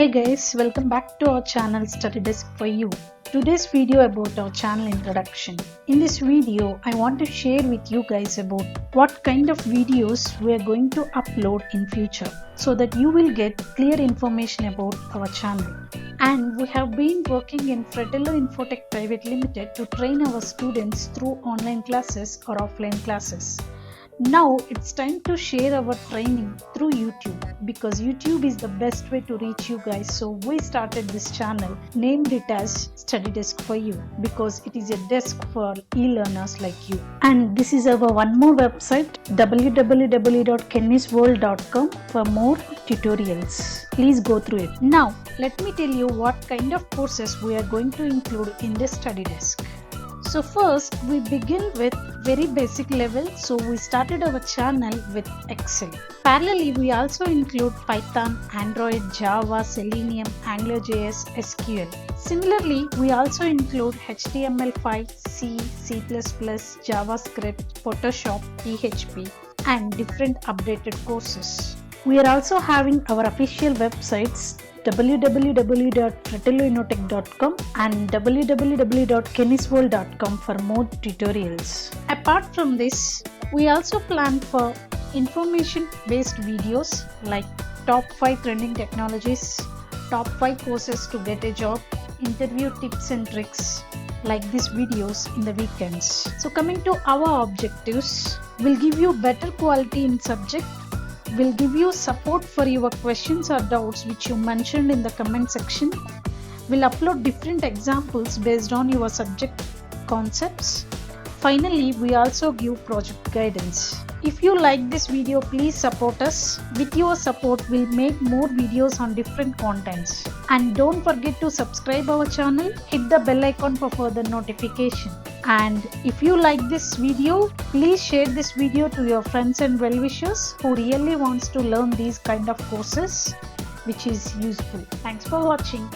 Hey guys, welcome back to our channel Study Desk for You. Today's video about our channel introduction. In this video, I want to share with you guys about what kind of videos we are going to upload in future so that you will get clear information about our channel. And we have been working in Fratello Infotech Private Limited to train our students through online classes or offline classes. Now it's time to share our training through YouTube because YouTube is the best way to reach you guys. So we started this channel, named it as Study Desk for You because it is a desk for e-learners like you. And this is our one more website, www.kennysworld.com, for more tutorials. Please go through it. Now let me tell you what kind of courses we are going to include in this Study Desk. So first we begin with very basic level. So we started our channel with Excel. Parallelly we also include Python, Android, Java, Selenium, AngularJS, SQL. Similarly we also include HTML5, C, C++, JavaScript, Photoshop, PHP and different updated courses. We are also having our official websites www.fratelloinotech.com and www.kennysworld.com for more tutorials. Apart from this, we also plan for information-based videos like top 5 trending technologies, top 5 courses to get a job, interview tips and tricks like these videos in the weekends. So coming to our objectives, we'll give you better quality in subject. We'll give you support for your questions or doubts which you mentioned in the comment section. We'll upload different examples based on your subject concepts. Finally, we also give project guidance. If you like this video, please support us. With your support, we'll make more videos on different contents. And don't forget to subscribe our channel, hit the bell icon for further notification. And if you like this video, please share this video to your friends and well-wishers who really wants to learn these kind of courses which is useful. Thanks for watching.